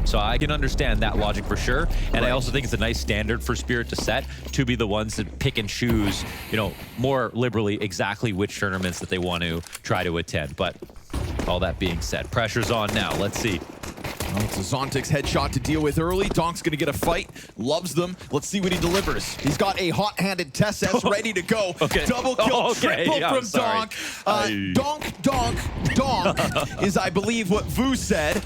So I can understand that logic for sure. And I also think it's a nice standard for Spirit to set to be the ones that pick and choose, you know, more liberally exactly which tournaments that they want to try to attend. But all that being said, pressure's on now. Let's see. Well, it's a Zontic's headshot to deal with early. Donk's going to get a fight. Loves them. Let's see what he delivers. He's got a hot-handed Tess ready to go. Okay. Double kill, triple from Donk. Donk is, I believe, what Vu said.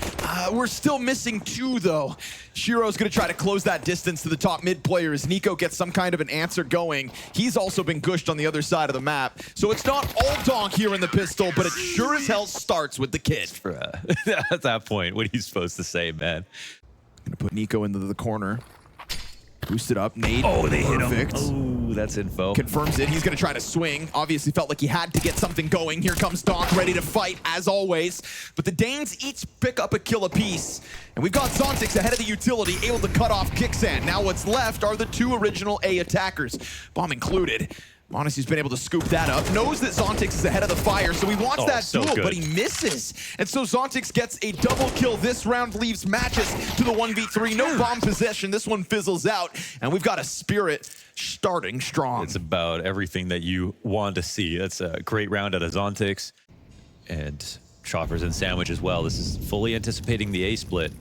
We're still missing 2, though. Shiro's going to try to close that distance to the top mid player as Nico gets some kind of an answer going. He's also been gushed on the other side of the map. So it's not all Donk here in the pistol, but it sure as hell starts with the kid. At that point, what are you supposed to say, man? Gonna put Nico into the corner. Boosted up, nade. Oh, they Perfect. hit him. Oh, that's info. Confirms it. He's going to try to swing. Obviously felt like he had to get something going. Here comes Donk, ready to fight, as always. But the Danes each pick up a kill apiece. And we've got Zontic's ahead of the utility, able to cut off Kicksan. Now what's left are the 2 original A attackers, bomb included. Monacy's been able to scoop that up. Knows that Zontic's is ahead of the fire, so he wants that duel, but he misses. And so Zontic's gets a double kill. This round leaves Matches to the 1v3. No bomb possession. This one fizzles out. And we've got a Spirit starting strong. It's about everything that you want to see. That's a great round out of Zontic's. And Choppers and Sandwich as well. This is fully anticipating the A split.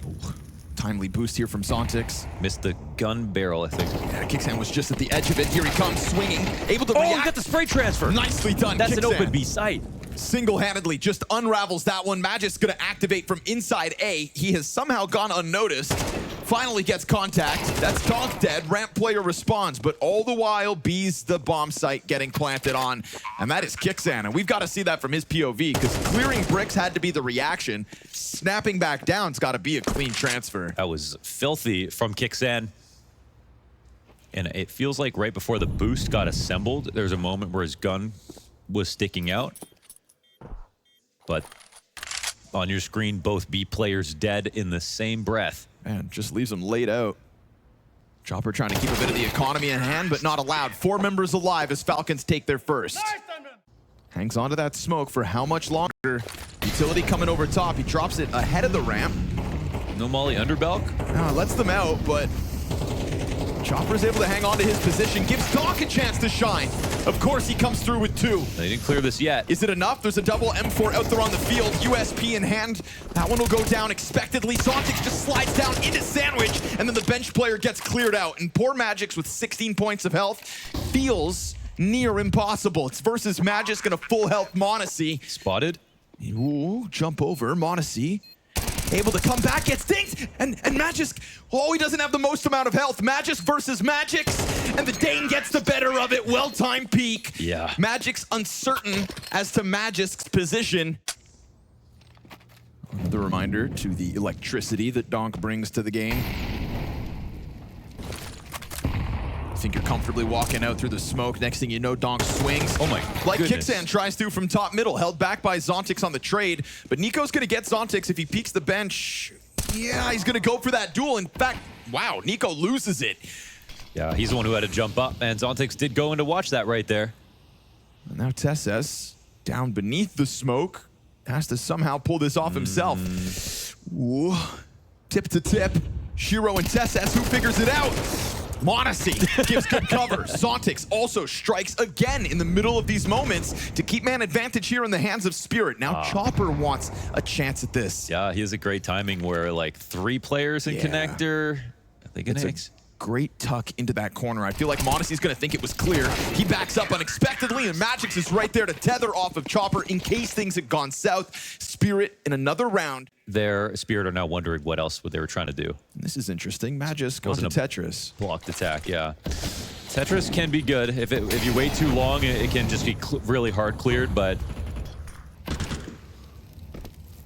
Timely boost here from Zontic's. Missed the gun barrel, I think. Yeah, Kicksan was just at the edge of it. Here he comes, swinging, able to react. Got the spray transfer. Nicely done, That's Kicksan. an open B site. Single-handedly just unravels that one. Magic's gonna activate from inside A. He has somehow gone unnoticed. Finally gets contact. That's Donk dead. Ramp player responds, but all the while, B's the bomb site getting planted on. And that is Kicksan. And we've got to see that from his POV, because clearing bricks had to be the reaction. Snapping back down's got to be a clean transfer. That was filthy from Kicksan. And it feels like right before the boost got assembled, there's a moment where his gun was sticking out. But on your screen, both B players dead in the same breath. Man, just leaves him laid out. Chopper trying to keep a bit of the economy in hand, but not allowed. 4 members alive as Falcons take their first. Hangs onto that smoke for how much longer? Utility coming over top. He drops it ahead of the ramp. No Molly underbelk? Lets them out, but Chopper's able to hang on to his position. Gives Donk a chance to shine. Of course, he comes through with 2. They didn't clear this yet. Is it enough? There's a double M4 out there on the field. USP in hand. That one will go down expectedly. Zontic just slides down into Sandwich, and then the bench player gets cleared out. And poor Magic's with 16 points of health feels near impossible. It's versus Magic's gonna full health Monacy. Spotted? Ooh, jump over. Monacy able to come back, gets dinged, and Magic's, he doesn't have the most amount of health. Magic's versus Magic's, and the Dane gets the better of it. Well-timed peek. Yeah. Magic's uncertain as to Magic's position. Another reminder to the electricity that Donk brings to the game. I think you're comfortably walking out through the smoke. Next thing you know, Donk swings. Oh my Like goodness. Kicksan tries to from top middle. Held back by Zontic's on the trade. But Nico's going to get Zontic's if he peeks the bench. Yeah, he's going to go for that duel. In fact, wow, Nico loses it. Yeah, he's the one who had to jump up, and Zontic's did go in to watch that right there. And now Tesses down beneath the smoke. Has to somehow pull this off himself. Ooh. Tip to tip. Shiro and Tesses, who figures it out? Monacy gives good cover. Zontic's also strikes again in the middle of these moments to keep man advantage here in the hands of Spirit. Now Chopper wants a chance at this. Yeah, he has a great timing where like 3 players in connector. Are they gonna Great tuck into that corner. I feel like Monacy's gonna think it was clear. He backs up unexpectedly, and Magic's is right there to tether off of Chopper in case things had gone south. Spirit in another round. Their Spirit are now wondering what else they were trying to do. This is interesting. Magic's goes to Tetris. Blocked attack, yeah. Tetris can be good. If you wait too long, it can just be really hard cleared, but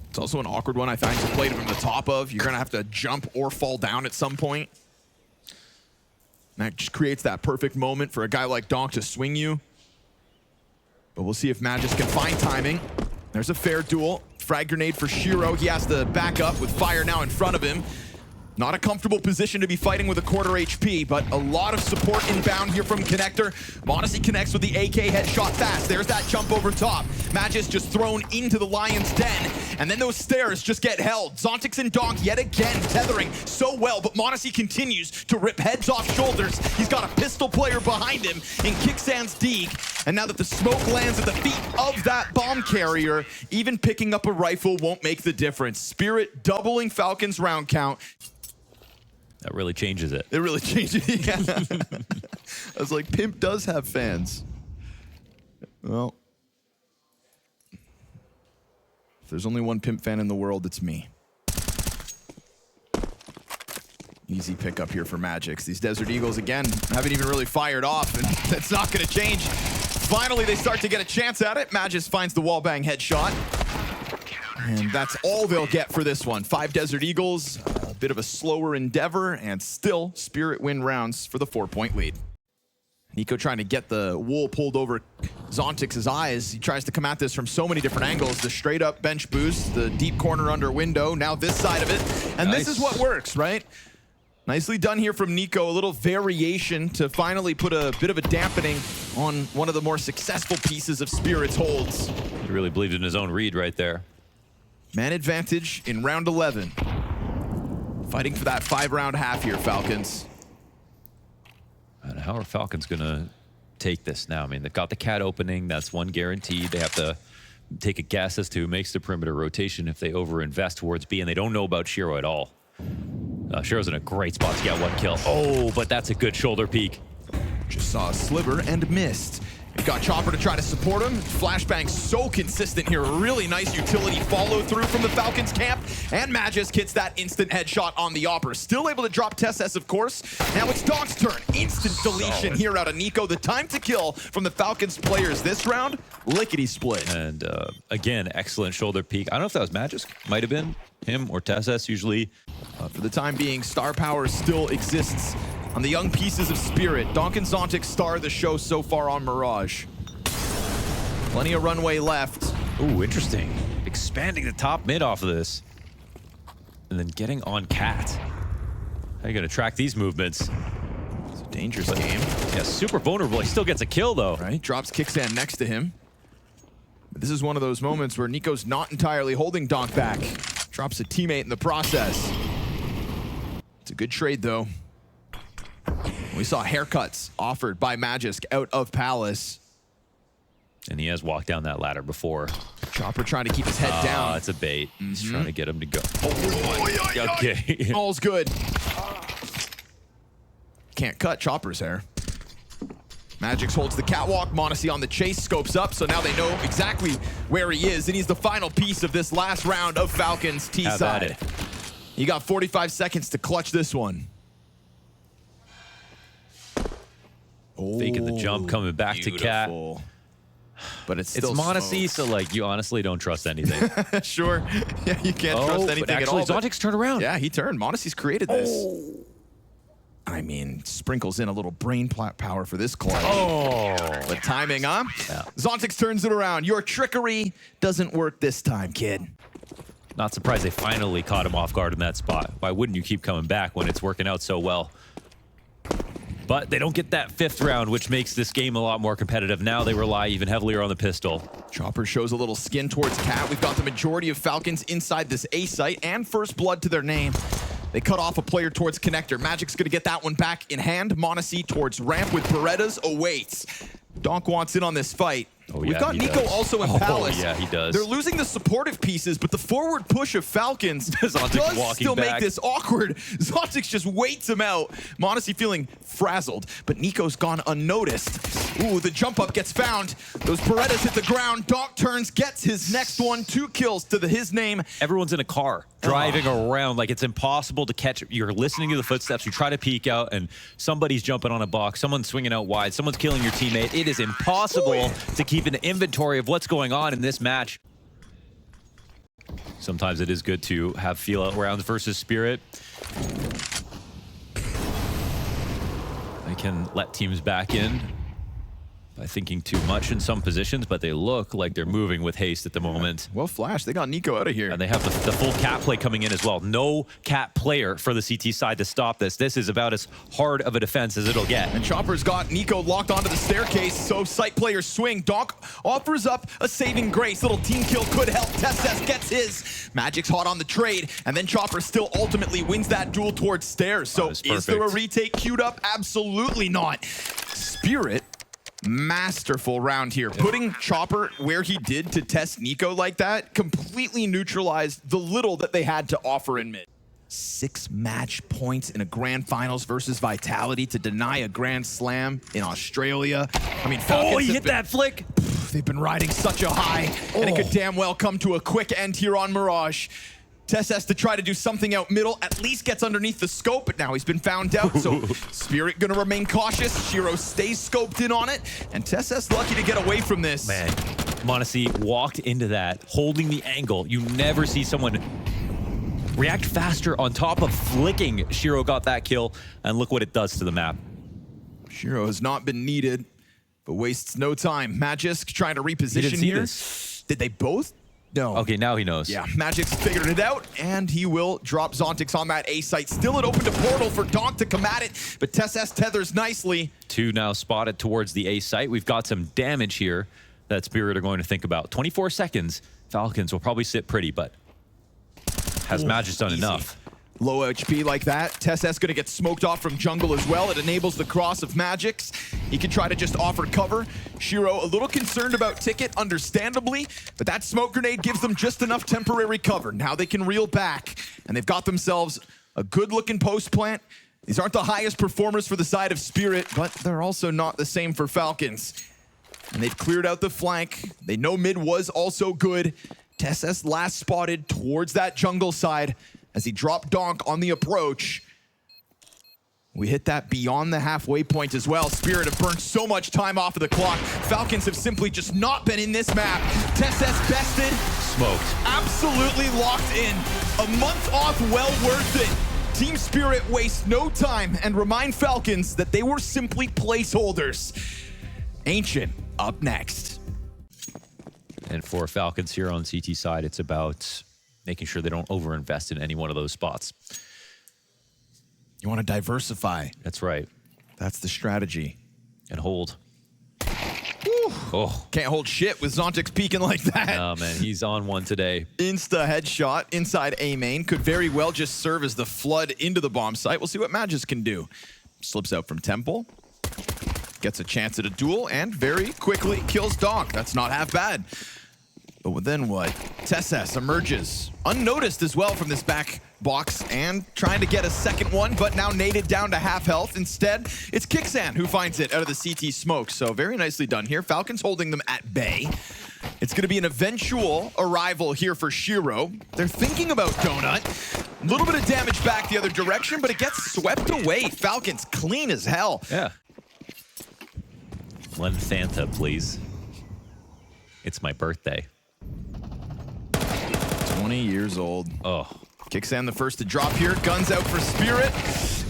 it's also an awkward one I find to play from the top of. You're gonna have to jump or fall down at some point. And that just creates that perfect moment for a guy like Donk to swing you. But we'll see if Magis can find timing. There's a fair duel. Frag grenade for Shiro. He has to back up with fire now in front of him. Not a comfortable position to be fighting with a quarter HP, but a lot of support inbound here from Connector. m0NESY connects with the AK headshot fast. There's that jump over top. Magisk just thrown into the Lion's Den, and then those stairs just get held. Zontix and Donk yet again tethering so well, but m0NESY continues to rip heads off shoulders. He's got a pistol player behind him in Kicksands Deeg, and now that the smoke lands at the feet of that bomb carrier, even picking up a rifle won't make the difference. Spirit doubling Falcons round count. That really changes it. It really changes it, yeah. I was like, Pimp does have fans. Well, if there's only one Pimp fan in the world, it's me. Easy pickup here for Magisk. These Desert Eagles, again, haven't even really fired off, and that's not going to change. Finally, they start to get a chance at it. Magisk finds the wallbang headshot. And that's all they'll get for this one. 5 Desert Eagles, a bit of a slower endeavor, and still Spirit win rounds for the 4-point lead. NiKo trying to get the wool pulled over Zontix's eyes. He tries to come at this from so many different angles. The straight up bench boost, the deep corner under window, now this side of it. And nice. This is what works, right? Nicely done here from NiKo. A little variation to finally put a bit of a dampening on one of the more successful pieces of Spirit's holds. He really believed in his own read right there. Man advantage in round 11. Fighting for that 5-round half here, Falcons. And how are Falcons gonna take this now? I mean, they've got the cat opening. That's one guaranteed. They have to take a guess as to who makes the perimeter rotation if they overinvest towards B, and they don't know about Shiro at all. Shiro's in a great spot to get one kill. Oh, but that's a good shoulder peek. Just saw a sliver and missed. We've got Chopper to try to support him. Flashbang so consistent here. Really nice utility follow through from the Falcons camp. And Magisk hits that instant headshot on the Opera. Still able to drop Tesses, of course. Now it's Donk's turn. Instant deletion here out of NiKo. The time to kill from the Falcons players this round, lickety split. And again, excellent shoulder peek. I don't know if that was Magisk. Might have been him or Tesses usually. For the time being, star power still exists on the young pieces of Spirit. Donk and Zontix star the show so far on Mirage. Plenty of runway left. Ooh, interesting. Expanding the top mid off of this. And then getting on Cat. How are you going to track these movements? It's a dangerous game. Yeah, super vulnerable. He still gets a kill, though. Right, drops Kickstand next to him. But this is one of those moments where NiKo's not entirely holding Donk back. Drops a teammate in the process. It's a good trade, though. We saw haircuts offered by Magisk out of Palace. And he has walked down that ladder before. Chopper trying to keep his head down. It's a bait. He's trying to get him to go. Okay. All's good. Can't cut Chopper's hair. Magisk holds the catwalk. m0NESY on the chase, scopes up, so now they know exactly where he is. And he's the final piece of this last round of Falcons T-side. You got 45 seconds to clutch this one. Faking the jump, coming back to Cat. But it's still m0NESY, so like you honestly don't trust anything. Sure. Yeah, you can't trust anything at all. Zontix turned around. Yeah, he turned. m0NESY's created this. I mean, sprinkles in a little brain power for this club. But timing, huh? Yeah. Zontix turns it around. Your trickery doesn't work this time, kid. Not surprised they finally caught him off guard in that spot. Why wouldn't you keep coming back when it's working out so well? But they don't get that 5th round, which makes this game a lot more competitive. Now they rely even heavier on the pistol. Chopper shows a little skin towards Cat. We've got the majority of Falcons inside this A site and first blood to their name. They cut off a player towards Connector. Magic's going to get that one back in hand. m0NESY towards ramp with Berettas awaits. Donk wants in on this fight. We've got NiKo also in Palace. Yeah, he does. They're losing the supportive pieces, but the forward push of Falcons does still make this awkward. Zontix just waits him out. m0NESY feeling frazzled, but NiKo's gone unnoticed. Ooh, the jump up gets found. Those Berettas hit the ground. Donk turns, gets his next one. 2 kills to his name. Everyone's in a car driving around. Like, it's impossible to catch. You're listening to the footsteps. You try to peek out, and somebody's jumping on a box. Someone's swinging out wide. Someone's killing your teammate. It is impossible to keep an inventory of what's going on in this match. Sometimes it is good to have feel out rounds versus Spirit. They can let teams back in. by thinking too much in some positions, but they look like they're moving with haste at the moment. Well, Flash, they got Nico out of here. And they have the full cat play coming in as well. No cat player for the CT side to stop this. This is about as hard of a defense as it'll get. And Chopper's got Nico locked onto the staircase, so sight players swing. Donk offers up a saving grace. Little team kill could help. TeSeS gets his. Magic's hot on the trade, and then Chopper still ultimately wins that duel towards stairs. So is there a retake queued up? Absolutely not. Spirit, masterful round here. Putting Chopper where he did to test Nico like that completely neutralized the little that they had to offer in mid. 6 match points in a grand finals versus Vitality to deny a grand slam in Australia. I mean, Falcons he hit that flick. They've been riding such a high, and it could damn well come to a quick end here on Mirage. TeSeS to try to do something out middle, at least gets underneath the scope, but now he's been found out, so Spirit gonna remain cautious. Shiro stays scoped in on it, and TeSeS lucky to get away from this. Man, m0NESY walked into that, holding the angle. You never see someone react faster on top of flicking. Shiro got that kill, and look what it does to the map. Shiro has not been needed, but wastes no time. Magisk trying to reposition here. This. Did they both? No. Okay, now he knows. Yeah, Magic's figured it out, and he will drop Zontix on that A site. Still it opened a portal for Donk to come at it, but TeSeS tethers nicely. 2 now spotted towards the A site. We've got some damage here that Spirit are going to think about. 24 seconds. Falcons will probably sit pretty, but has Magic done enough? Low HP like that. TeSeS gonna get smoked off from jungle as well. It enables the cross of Magic's. He can try to just offer cover. Shiro a little concerned about Ticket, understandably, but that smoke grenade gives them just enough temporary cover. Now they can reel back, and they've got themselves a good-looking post plant. These aren't the highest performers for the side of Spirit, but they're also not the same for Falcons. And they've cleared out the flank. They know mid was also good. TeSeS last spotted towards that jungle side as he dropped Donk on the approach. We hit that beyond the halfway point as well. Spirit have burned so much time off of the clock. Falcons have simply just not been in this map. TeSeS bested. Smoked. Absolutely locked in. A month off, well worth it. Team Spirit wastes no time and remind Falcons that they were simply placeholders. Ancient up next. And for Falcons here on CT side, it's about making sure they don't overinvest in any one of those spots. You want to diversify. That's right. That's the strategy. And hold. Woo. Oh. Can't hold shit with Zontix peeking like that. Oh, man, he's on one today. Insta headshot inside A main. Could very well just serve as the flood into the bomb site. We'll see what Magis can do. Slips out from Temple. Gets a chance at a duel and very quickly kills Donk. That's not half bad. But then what? TeSeS emerges unnoticed as well from this back box and trying to get a second one, but now naded down to half health. Instead, it's Kixan who finds it out of the CT smoke. So very nicely done here. Falcons holding them at bay. It's going to be an eventual arrival here for Shiro. They're thinking about Donut. A little bit of damage back the other direction, but it gets swept away. Falcons clean as hell. Yeah. One Fanta, please. It's my birthday. 20 years old. Oh. Kixan the first to drop here. Guns out for Spirit.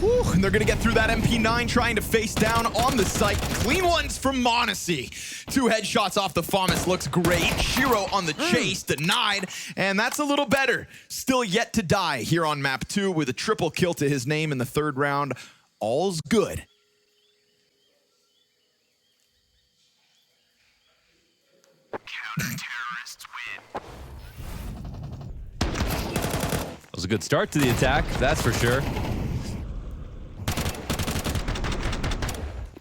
Woo, and they're going to get through that MP9 trying to face down on the site. Clean ones from m0NESY. 2 headshots off the FAMAS. Looks great. Shiro on the chase. Denied. And that's a little better. Still yet to die here on map 2 with a triple kill to his name in the 3rd round. All's good. Counter-terrorists win. That was a good start to the attack, that's for sure.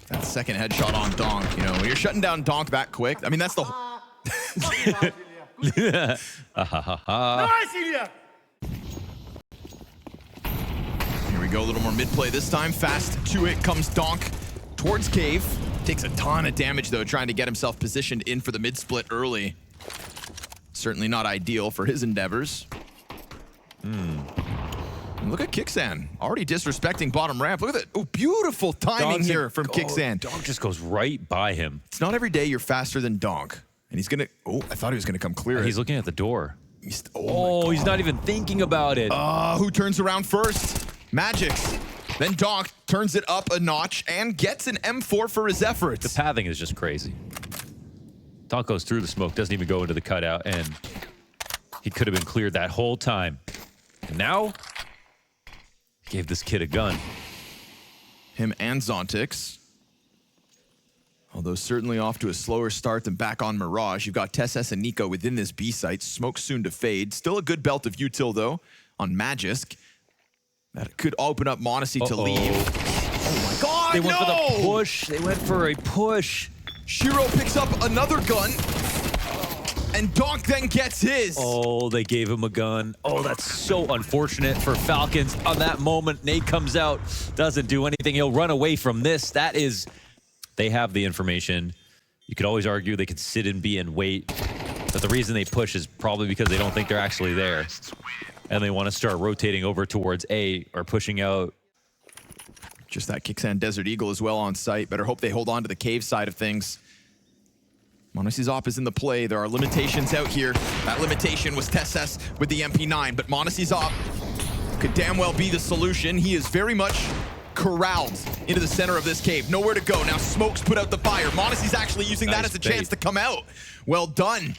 That second headshot on Donk, you know, when you're shutting down Donk that quick, I mean, that's the... Here we go, a little more mid-play this time. Fast to it comes Donk towards Cave. Takes a ton of damage, though, trying to get himself positioned in for the mid-split early. Certainly not ideal for his endeavors. And look at Kixan, already disrespecting bottom ramp. Look at that. Oh, beautiful timing here from Kixan. Donk just goes right by him. It's not every day you're faster than Donk. And he's gonna, oh, I thought he was gonna come clear it. He's looking at the door. Oh, He's not even thinking about it. who turns around first? Magic's. Then Donk turns it up a notch and gets an M4 for his efforts. The pathing is just crazy. Donk goes through the smoke, doesn't even go into the cutout, and he could have been cleared that whole time. And now, gave this kid a gun. Him and Zontix. Although certainly off to a slower start than back on Mirage. You've got TeSS and Nico within this B site. Smoke soon to fade. Still a good belt of util though on Magisk. That could open up m0NESY to leave. Oh my god, They went for the push. They went for a push. Shiro picks up another gun. And Donk then gets his. Oh, they gave him a gun. Oh, that's so unfortunate for Falcons. On that moment, Nate comes out, doesn't do anything. He'll run away from this. That is, they have the information. You could always argue they could sit and B and wait. But the reason they push is probably because they don't think they're actually there. And they want to start rotating over towards A or pushing out. Just that Kixan Desert Eagle as well on site. Better hope they hold on to the cave side of things. m0NESY's op is in the play. There are limitations out here. That limitation was TeSS with the MP9, but m0NESY's op could damn well be the solution. He is very much corralled into the center of this cave. Nowhere to go. Now Smoke's put out the fire. m0NESY's actually using that as a chance to come out. Well done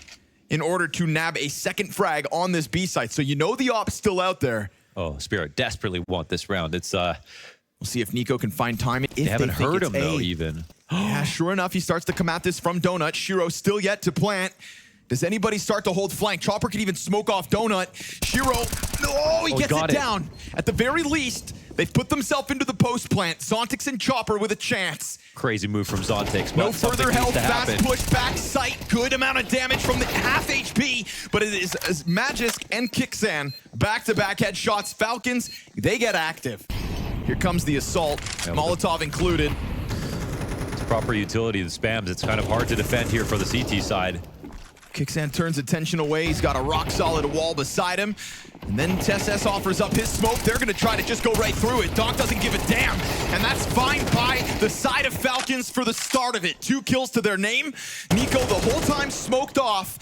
in order to nab a second frag on this B site. So you know the op's still out there. Oh, Spirit desperately want this round. It's We'll see if Nico can find time. If they haven't heard him though, A. even. Yeah, sure enough, he starts to come at this from Donut. Shiro still yet to plant. Does anybody start to hold flank? Chopper can even smoke off Donut. Shiro, he gets it down. At the very least, they've put themselves into the post plant. Zontix and Chopper with a chance. Crazy move from Zontix. No further health, fast push back sight. Good amount of damage from the half HP, but it is Magisk and Kixan back-to-back headshots. Falcons, they get active. Here comes the assault, Molotov included. It's proper utility, the spams. It's kind of hard to defend here for the CT side. Kixan turns attention away. He's got a rock-solid wall beside him. And then TeSS offers up his smoke. They're going to try to just go right through it. Donk doesn't give a damn. And that's fine by the side of Falcons for the start of it. 2 kills to their name. Nico the whole time smoked off.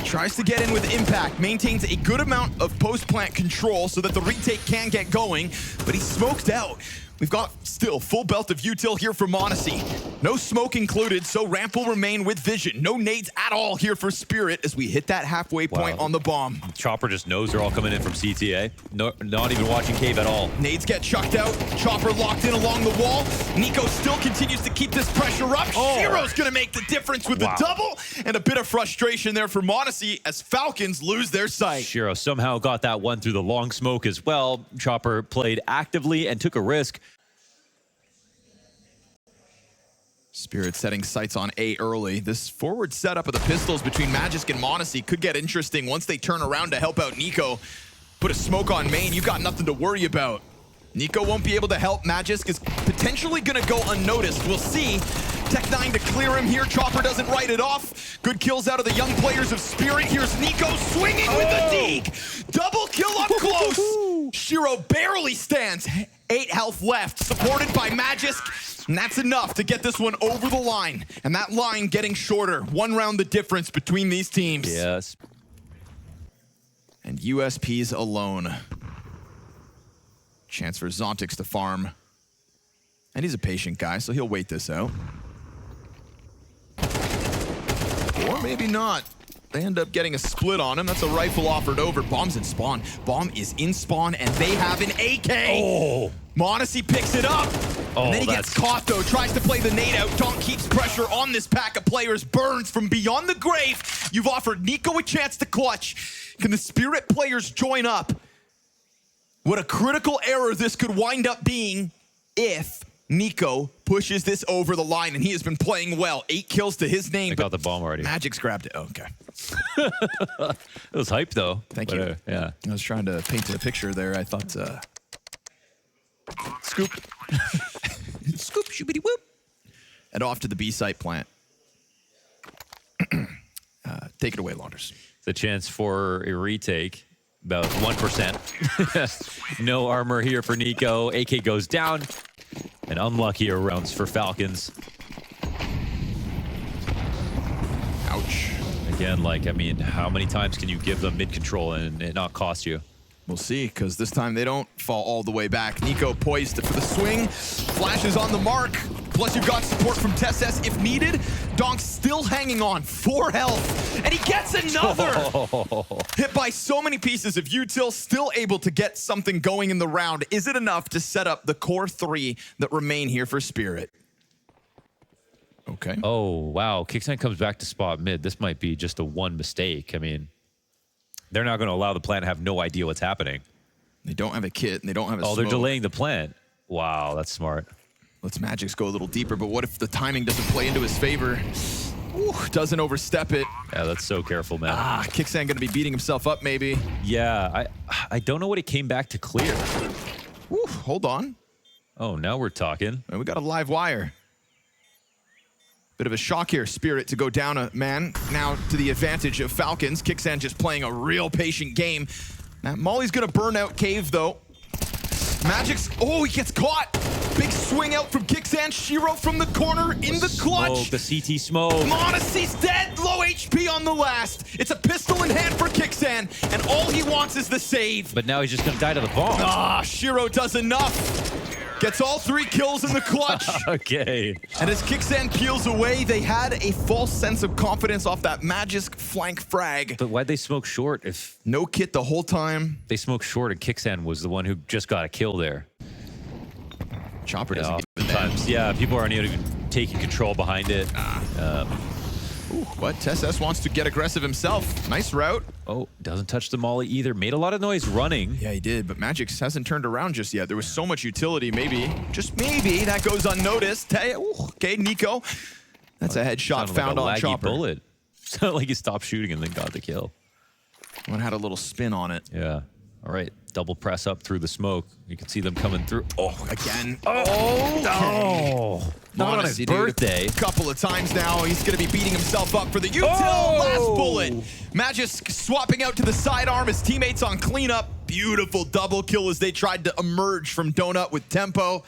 Tries to get in with impact. Maintains a good amount of post-plant control so that the retake can get going. But he's smoked out. We've got still full belt of util here for m0NESY. No smoke included, so ramp will remain with vision. No nades at all here for Spirit as we hit that halfway point on the bomb. Chopper just knows they're all coming in from CTA. No, not even watching cave at all. Nades get chucked out. Chopper locked in along the wall. Nico still continues to keep this pressure up. Shiro's gonna make the difference with the double, and a bit of frustration there for m0NESY as Falcons lose their sight. Shiro somehow got that one through the long smoke as well. Chopper played actively and took a risk. Spirit setting sights on A early. This forward setup of the pistols between Magisk and m0NESY could get interesting once they turn around to help out Nico. Put a smoke on main, you've got nothing to worry about. Nico won't be able to help. Magisk is potentially gonna go unnoticed. We'll see. Tech9 to clear him here. Chopper doesn't write it off. Good kills out of the young players of Spirit. Here's Nico swinging with the deke. Double kill up close. Shiro barely stands. 8 health left, supported by Magisk. And that's enough to get this one over the line. And that line getting shorter. 1 round the difference between these teams. Yes. And USP's alone. Chance for Zontix to farm. And he's a patient guy, so he'll wait this out. Or maybe not. They end up getting a split on him. That's a rifle offered over. Bomb's in spawn. Bomb is in spawn, and they have an AK. Oh. m0NESY picks it up. And then he gets caught, though. Tries to play the nade out. Donk keeps pressure on this pack of players. Burns from beyond the grave. You've offered Nico a chance to clutch. Can the Spirit players join up? What a critical error this could wind up being if Nico pushes this over the line, and he has been playing well. 8 kills to his name. I got the bomb already. Magic's grabbed it. Oh, okay. It was hype, though. Thank you. Yeah. I was trying to paint a picture there. I thought, scoop. Scoop, shoobity whoop. And off to the B site plant. Take it away, Launders. The chance for a retake. About 1%. No armor here for Nico. AK goes down. And unluckier rounds for Falcons. Ouch. Again, like, I mean, how many times can you give them mid-control and it not cost you? We'll see, because this time they don't fall all the way back. Nico poised for the swing, flashes on the mark. Plus you've got support from TSS if needed. Donk still hanging on, 4 health, and he gets another! Hit by so many pieces of util, still able to get something going in the round. Is it enough to set up the core 3 that remain here for Spirit? Okay. Oh, wow. Kickstand comes back to spot mid. This might be just a one mistake. I mean, they're not going to allow the plant to have no idea what's happening. They don't have a kit, and they don't have a smoke. They're delaying the plant. Wow, that's smart. Let's Magix go a little deeper, but what if the timing doesn't play into his favor? Ooh, doesn't overstep it. Yeah, that's so careful, man. Kickstand gonna be beating himself up, maybe. Yeah, I don't know what he came back to clear. Ooh, hold on. Oh, now we're talking. We got a live wire. Bit of a shock here, Spirit, to go down a man. Now to the advantage of Falcons. Kickstand just playing a real patient game. Now, Molly's gonna burn out Cave, though. Magix, oh, he gets caught. Big swing out from Kickstand. Shiro from the corner in the clutch. The CT smoke. Monacy's dead. Low HP on the last. It's a pistol in hand for Kickstand, and all he wants is the save. But now he's just gonna die to the bomb. Shiro does enough. Gets all 3 kills in the clutch. Okay. And as Kickstand peels away, they had a false sense of confidence off that Magisk flank frag. But why'd they smoke short if... No kit the whole time. They smoked short and Kickstand was the one who just got a kill there. Chopper doesn't give a damn. Yeah, people aren't even taking control behind it. But TSS wants to get aggressive himself. Nice route. Oh, doesn't touch the molly either. Made a lot of noise running. Yeah, he did, but Magix hasn't turned around just yet. There was so much utility, maybe, just maybe, that goes unnoticed. Okay, Nico. That's a headshot found like on a laggy Chopper. bullet. Sounded like he stopped shooting and then got the kill. One had a little spin on it. Yeah. All right, double press up through the smoke. You can see them coming through. Oh, again. Oh, not on his birthday. A couple of times now. He's going to be beating himself up for the util. Last bullet. Magisk swapping out to the sidearm. His teammates on cleanup. Beautiful double kill as they tried to emerge from Donut with tempo.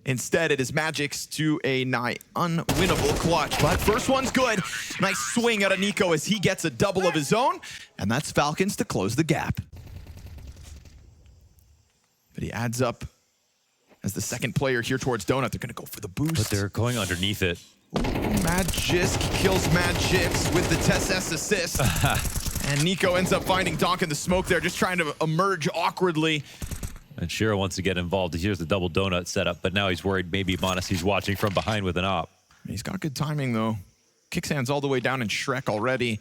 Instead, it is Magix to a nigh unwinnable clutch. But first one's good. Nice swing out of Nico as he gets a double of his own. And that's Falcons to close the gap. But he adds up as the second player here towards Donut. They're going to go for the boost. But they're going underneath it. Magisk kills Magix with the TSS assist. And Nico ends up finding Donk in the smoke there, just trying to emerge awkwardly. And Shiro wants to get involved. Here's the double donut setup, but now he's worried maybe Monacy's watching from behind with an op. He's got good timing, though. Kickstand's all the way down in Shrek already.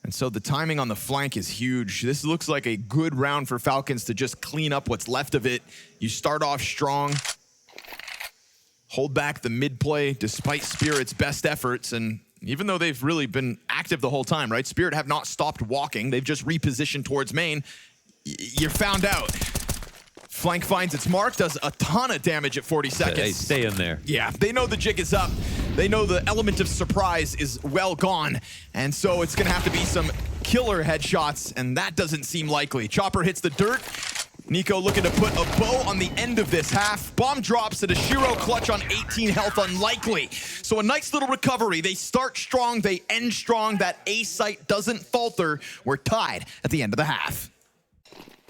And so the timing on the flank is huge. This looks like a good round for Falcons to just clean up what's left of it. You start off strong, hold back the mid play despite Spirit's best efforts. And even though they've really been active the whole time, right? Spirit have not stopped walking. They've just repositioned towards main. You're found out. Flank finds its mark, does a ton of damage at 40 seconds. Hey, stay in there. Yeah, they know the jig is up. They know the element of surprise is well gone. And so it's going to have to be some killer headshots, and that doesn't seem likely. Chopper hits the dirt. Nico looking to put a bow on the end of this half. Bomb drops at a Shiro clutch on 18 health, unlikely. So a nice little recovery. They start strong, they end strong. That A site doesn't falter. We're tied at the end of the half.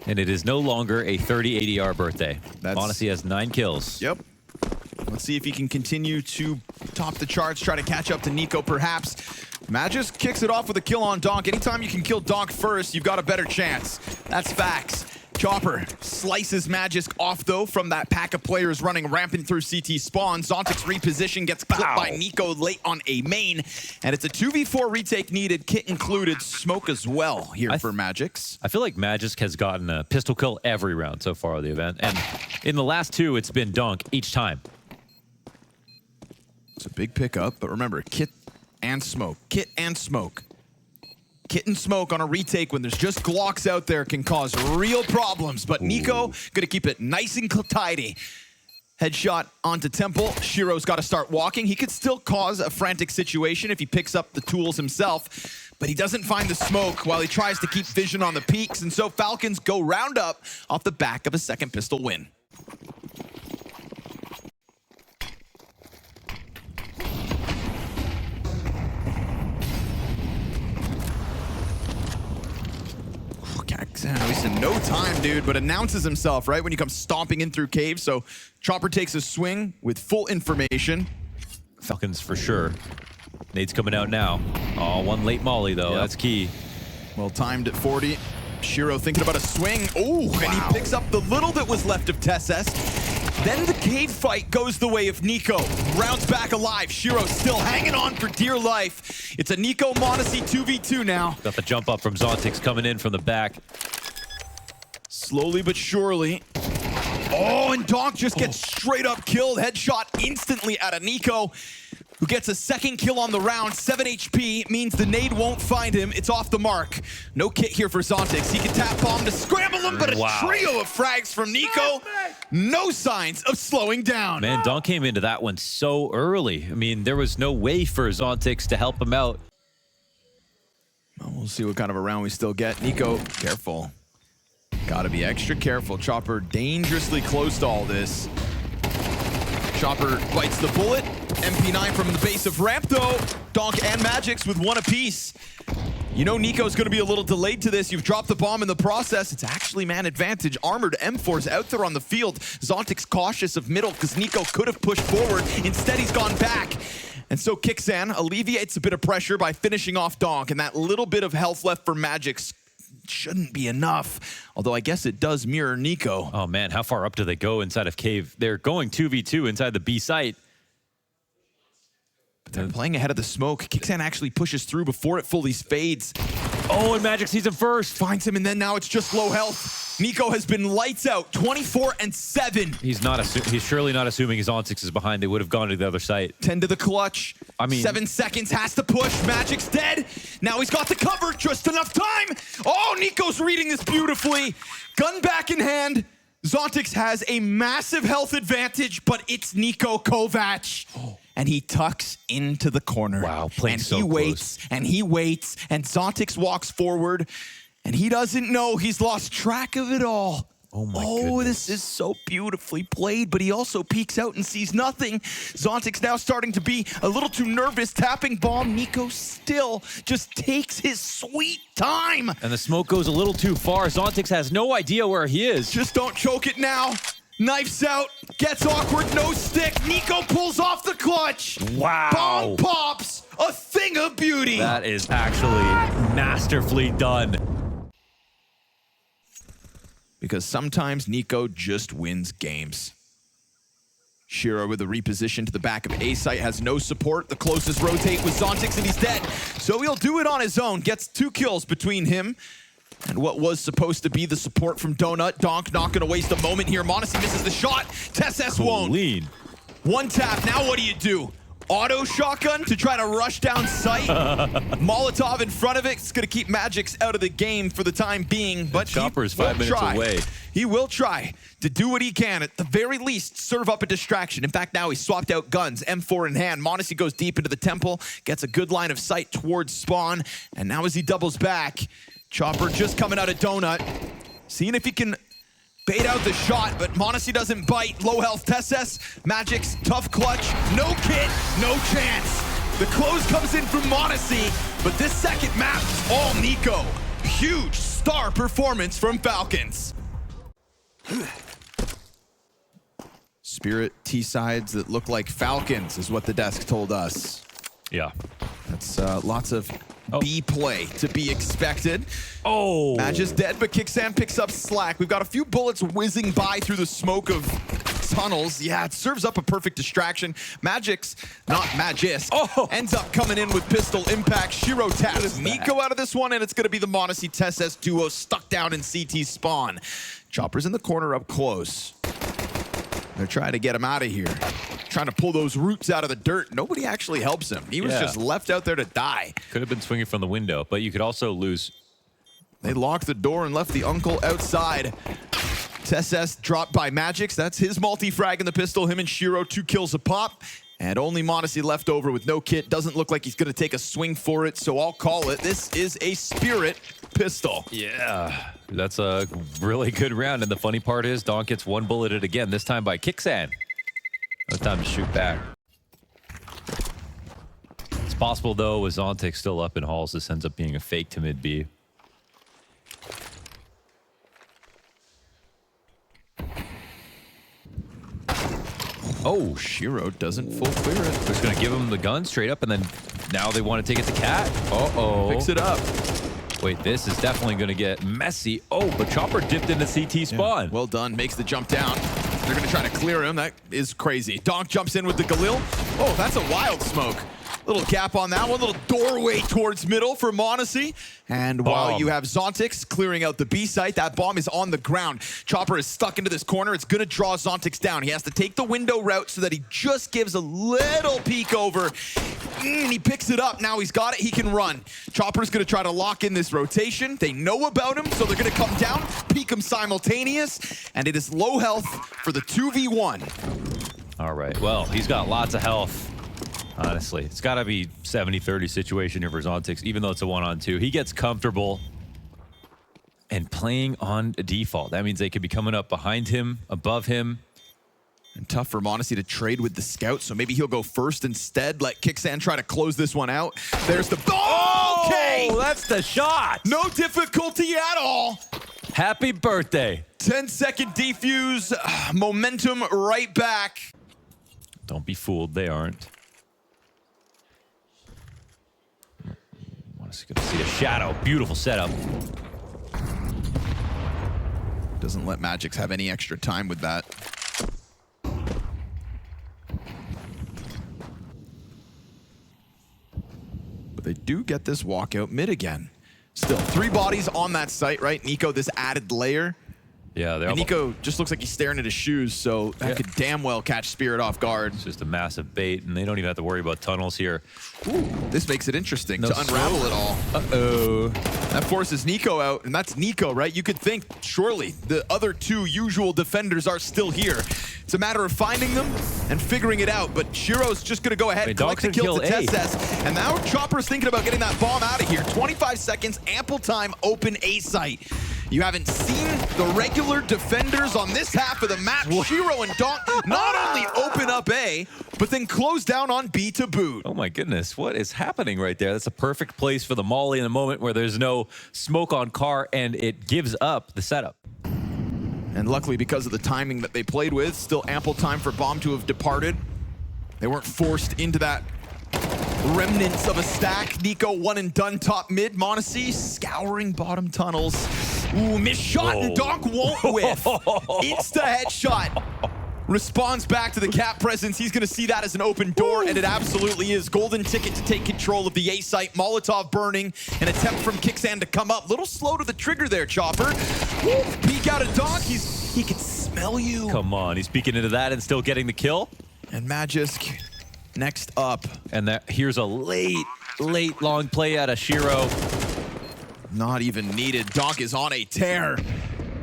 And it is no longer a 30 ADR birthday. Monacy has 9 kills. Yep. Let's see if he can continue to top the charts, try to catch up to Nico perhaps. Magisk kicks it off with a kill on Donk. Anytime you can kill Donk first, you've got a better chance. That's facts. Chopper slices Magisk off, though, from that pack of players running rampant through CT spawn. Zontic's reposition gets clipped by Nico late on a main, and it's a 2v4 retake needed, kit included, smoke as well here for Magix. I feel like Magisk has gotten a pistol kill every round so far of the event, and in the last 2, it's been Donk each time. It's a big pickup, but remember, kit and smoke. Kit and smoke. Kit and smoke on a retake when there's just Glocks out there can cause real problems. But Nico gonna keep it nice and tidy. Headshot onto Temple. Shiro's got to start walking. He could still cause a frantic situation if he picks up the tools himself, but he doesn't find the smoke while he tries to keep vision on the peaks. And so Falcons go round up off the back of a second pistol win. Kixan wasting no time, dude, but announces himself right when he comes stomping in through cave. So Chopper takes a swing with full information. Falcons for sure. Nade's coming out now. Oh, one late molly though. Yep. That's key. Well timed at 40. Shiro thinking about a swing. Oh, and he picks up the little that was left of Tesses. Then the cave fight goes the way of Nico. Rounds back alive. Shiro still hanging on for dear life. It's a Nico m0NESY 2v2 now. Got the jump up from Zontix coming in from the back. Slowly but surely. Oh, and Donk just gets straight up killed. Headshot instantly out of Nico, who gets a second kill on the round. 7 HP means the nade won't find him. It's off the mark. No kit here for Zontix. He can tap bomb to scramble him, but a trio of frags from Nico. No signs of slowing down. Man, Don came into that one so early. I mean, there was no way for Zontix to help him out. Well, we'll see what kind of a round we still get. Nico, careful. Gotta be extra careful. Chopper dangerously close to all this. Chopper bites the bullet. MP9 from the base of ramp though. Donk and Magix with one apiece. You know Nico's gonna be a little delayed to this. You've dropped the bomb in the process. It's actually man advantage. Armored M4's out there on the field. Zontix cautious of middle because Nico could have pushed forward. Instead, he's gone back. And so Kixan alleviates a bit of pressure by finishing off Donk, and that little bit of health left for Magix shouldn't be enough. Although I guess it does mirror Nico. Oh man, how far up do they go inside of cave? They're going 2v2 inside the B site. But they're playing ahead of the smoke. Kixan actually pushes through before it fully fades. Oh, and Magic sees him first. Finds him, and then now it's just low health. Nico has been lights out, 24-7. He's surely not assuming his Zontix is behind. They would have gone to the other site. 10 to the clutch. I mean, 7 seconds, has to push. Magic's dead. Now he's got the cover, just enough time. Oh, Nico's reading this beautifully. Gun back in hand. Zontix has a massive health advantage, but it's Nico Kovac. And he tucks into the corner. Wow, playing so close. And he waits, close. and he waits, and Zontix walks forward, and he doesn't know he's lost track of it all. Oh my goodness. This is so beautifully played, but he also peeks out and sees nothing. Zontix now starting to be a little too nervous, tapping bomb. Nico still just takes his sweet time. And the smoke goes a little too far. Zontix has no idea where he is. Just don't choke it now. Knifes out, gets awkward, no stick. Nico pulls off the clutch. Wow. Bomb pops, a thing of beauty. That is actually masterfully done. Because sometimes Nico just wins games. Shiro with a reposition to the back of A site has no support. The closest rotate with Zontix and he's dead. So he'll do it on his own. Gets 2 kills between him and what was supposed to be the support from Donut. Donk not gonna waste a moment here. m0NESY misses the shot. Tesses won't. Lean. One tap, now what do? Auto shotgun to try to rush down sight. Molotov in front of it. It's gonna keep Magix out of the game for the time being, but Chopper's he will 5 minutes try. away. He will try to do what he can, at the very least, serve up a distraction. In fact, now he's swapped out guns, M4 in hand. m0NESY goes deep into the temple, gets a good line of sight towards spawn, and now as he doubles back, Chopper just coming out of Donut, seeing if he can bait out the shot, but m0NESY doesn't bite. Low health Tesses, Magic's tough clutch, no kit, no chance. The close comes in from m0NESY, but this second map is all Nico. Huge star performance from Falcons. Spirit T-sides that look like Falcons is what the desk told us. Yeah. That's lots of B play to be expected. Oh. Match is dead, but Kixan picks up slack. We've got a few bullets whizzing by through the smoke of tunnels. Yeah, it serves up a perfect distraction. Magix, not Magis, ends up coming in with pistol impact. Shiro taps Nico out of this one, and it's going to be the m0NESY Tesses duo stuck down in CT spawn. Chopper's in the corner up close. They're trying to get him out of here. Trying to pull those roots out of the dirt. Nobody actually helps him. He was just left out there to die. Could have been swinging from the window, but you could also lose. They locked the door and left the uncle outside. Tesses dropped by Magix. That's his multi-frag in the pistol. Him and Shiro, 2 kills a pop. And only m0NESY left over with no kit. Doesn't look like he's going to take a swing for it, so I'll call it. This is a Spirit pistol. Yeah, that's a really good round. And the funny part is, Donk gets 1 bulleted again, this time by Kixan. No time to shoot back. It's possible, though, with Zontix still up in halls, this ends up being a fake to mid-B. Oh, Shiro doesn't full clear it. just going to give him the gun straight up, and then now they want to take it to Cat. Uh-oh. Picks it up. Wait, this is definitely going to get messy. Oh, but Chopper dipped into CT spawn. Yeah, well done. Makes the jump down. They're going to try to clear him. That is crazy. Donk jumps in with the Galil. Oh, that's a wild smoke. Little gap on that one. Little doorway towards middle for m0NESY. And while you have Zontix clearing out the B site, that bomb is on the ground. Chopper is stuck into this corner. It's going to draw Zontix down. He has to take the window route so that he just gives a little peek over. And he picks it up. Now he's got it. He can run. Chopper's going to try to lock in this rotation. They know about him, so they're going to come down, peek him simultaneous. And it is low health for the 2v1. All right. Well, he's got lots of health. Honestly, it's got to be 70-30 situation here for Zontix, even though it's a 1-on-2. He gets comfortable and playing on default. That means they could be coming up behind him, above him. And tough for m0NESY to trade with the scout, so maybe he'll go first instead. Let Kixan try to close this one out. There's the... Okay! Oh, that's the shot! No difficulty at all. Happy birthday. 10-second defuse, momentum right back. Don't be fooled, they aren't. Just gonna see a shadow. Beautiful setup. Doesn't let Magix have any extra time with that. But they do get this walkout mid again. Still, 3 bodies on that site, right? Nico, this added layer. Yeah, they're And Nico just looks like he's staring at his shoes, so that could damn well catch Spirit off guard. It's just a massive bait, and they don't even have to worry about tunnels here. Ooh, this makes it interesting No to unravel it all. Uh-oh. That forces Nico out, and that's Nico, right? You could think, surely, the other 2 usual defenders are still here. It's a matter of finding them and figuring it out, but Shiro's just going to go ahead and collect the kill to TSS. And now Chopper's thinking about getting that bomb out of here. 25 seconds, ample time, open A site. You haven't seen the regular defenders on this half of the map. Shiro and Donk not only open up A, but then close down on B to boot. Oh my goodness, what is happening right there? That's a perfect place for the molly in a moment where there's no smoke on car and it gives up the setup. And luckily, because of the timing that they played with, still ample time for bomb to have departed. They weren't forced into that remnants of a stack. Nico one and done top mid. m0NESY scouring bottom tunnels. Ooh, missed shot and Donk won't whiff. Insta headshot. Responds back to the cap presence. He's going to see that as an open door, and it absolutely is. Golden ticket to take control of the A site. Molotov burning. An attempt from Kixan to come up. Little slow to the trigger there, Chopper. Woo, peek out of Donk. He can smell you. Come on, he's peeking into that and still getting the kill. And Magisk next up. And here's a late long play out of Shiro. Not even needed. Donk is on a tear.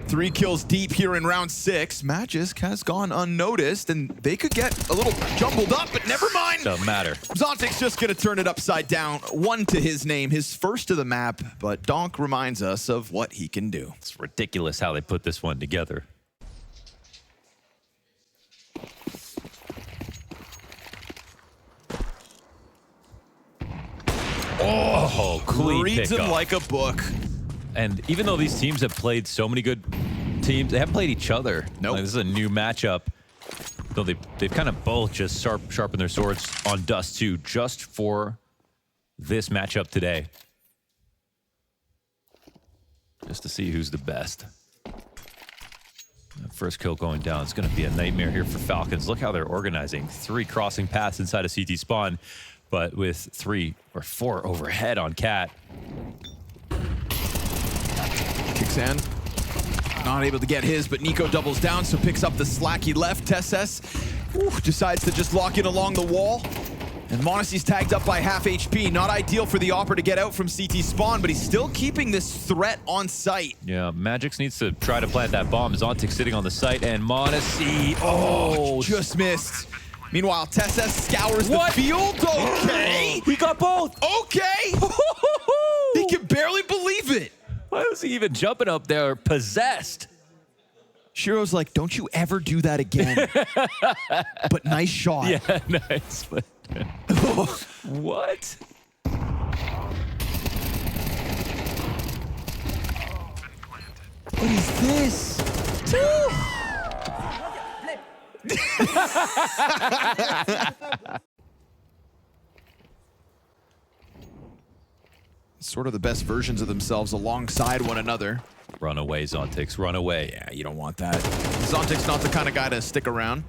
3 kills deep here in round 6. Magisk has gone unnoticed, and they could get a little jumbled up, but never mind. Doesn't matter. Zontix just going to turn it upside down. 1 to his name, his first to the map, but Donk reminds us of what he can do. It's ridiculous how they put this one together. Oh, clean Reads him pickup. like a book. And even though these teams have played so many good teams, they haven't played each other. Nope. Like, this is a new matchup. Though they've kind of both just sharpened their swords on Dust 2 just for this matchup today. Just to see who's the best. That first kill going down. It's going to be a nightmare here for Falcons. Look how they're organizing. 3 crossing paths inside of CT spawn, but with 3 or 4 overhead on Cat. Kixan not able to get his, but Nico doubles down, so picks up the slack he left. TSS decides to just lock in along the wall. And m0NESY's tagged up by half HP. Not ideal for the Opera to get out from CT spawn, but he's still keeping this threat on site. Yeah, Magix needs to try to plant that bomb. Zontix sitting on the site, and m0NESY, just missed. Meanwhile, TSS scours the field. Okay. We got both. Okay. He can barely believe it. Why was he even jumping up there possessed? Shiro's like, don't you ever do that again. But nice shot. Yeah, nice. What? What is this? Sort of the best versions of themselves alongside one another. Run away, Zontix, run away. Yeah, you don't want that. Zontic's not the kind of guy to stick around.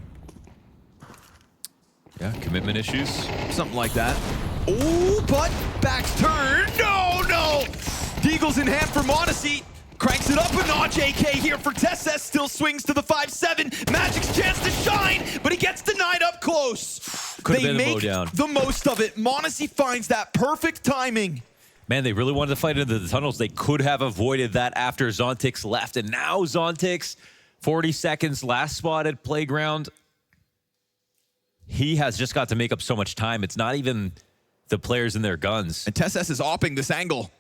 Yeah, commitment issues. Something like that. Oh, but back's turned. No, no. Deagle's in hand for Monacy. Cranks it up a notch. AK here for Tess. Still swings to the 5-7. Magic's chance to shine, but he gets denied up close. Could have They been a make blowdown. the most of it. Monacy finds that perfect timing. Man, they really wanted to fight into the tunnels. They could have avoided that after Zontix left. And now Zontix, 40 seconds, last spot at Playground. He has just got to make up so much time. It's not even the players and their guns. And Tess is opping this angle.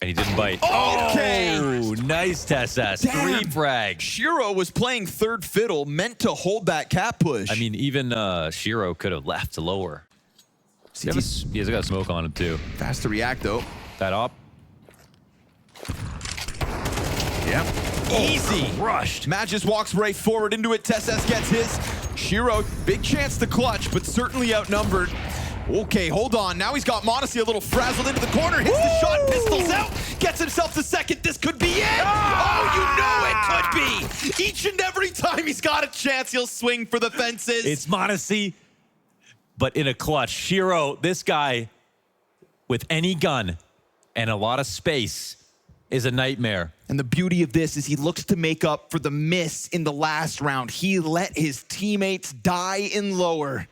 And he didn't bite. Okay. Oh, nice Tess. Damn. 3 frags. Shiro was playing third fiddle, meant to hold that cap push. I mean, even Shiro could have left to lower. He has got smoke on him, too. Fast to react, though. That op. Yeah. Easy. Rushed. Matt just walks right forward into it. Tess gets his. Shiro, big chance to clutch, but certainly outnumbered. Okay, hold on. Now he's got Monacy a little frazzled into the corner. Hits the shot, pistols out, gets himself to second. This could be it. Oh, you know it could be. Each and every time he's got a chance, he'll swing for the fences. It's Monacy, but in a clutch. Shiro, this guy with any gun and a lot of space is a nightmare. And the beauty of this is he looks to make up for the miss in the last round. He let his teammates die in lower.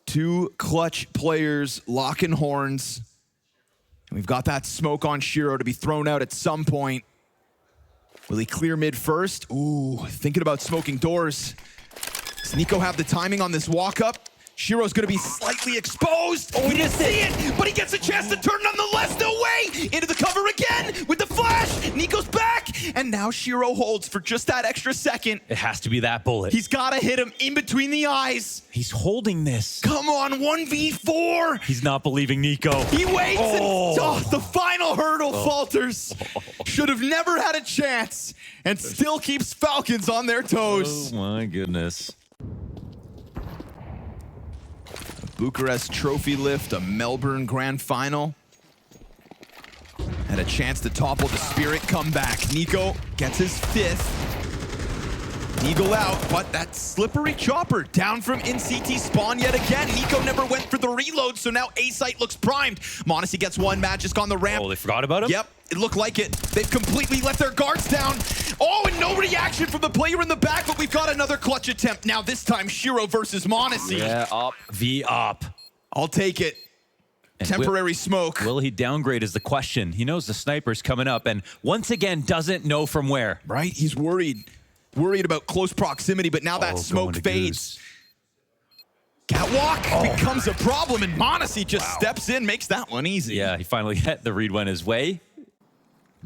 Two clutch players locking horns. And we've got that smoke on Shiro to be thrown out at some point. Will he clear mid first? Ooh, thinking about smoking doors. Does Nico have the timing on this walk up? Shiro's gonna be slightly exposed. Oh, he didn't see it, but he gets a chance to turn nonetheless. No way! Into the cover again with the flash. Nico's back, and now Shiro holds for just that extra second. It has to be that bullet. He's gotta hit him in between the eyes. He's holding this. Come on, 1v4. He's not believing Nico. He waits and the final hurdle falters. Should have never had a chance and still keeps Falcons on their toes. Oh my goodness. Bucharest trophy lift, a Melbourne grand final. Had a chance to topple the Spirit comeback. Nico gets his 5th. Eagle out, but that slippery chopper down from in-CT spawn yet again. Nico never went for the reload, so now A-Site looks primed. Monacy gets one, Magisk on the ramp. Oh, they forgot about him? Yep, it looked like it. They've completely let their guards down. Oh, and no reaction from the player in the back, but we've got another clutch attempt. Now this time, Shiro versus Monacy. Yeah, op. V op. I'll take it. And Temporary smoke. Will he downgrade is the question. He knows the sniper's coming up and once again doesn't know from where. Right, he's worried. Worried about close proximity, but now that smoke fades. Catwalk becomes a problem, and Monacy just steps in, makes that one easy. Yeah, he finally hit the read went his way.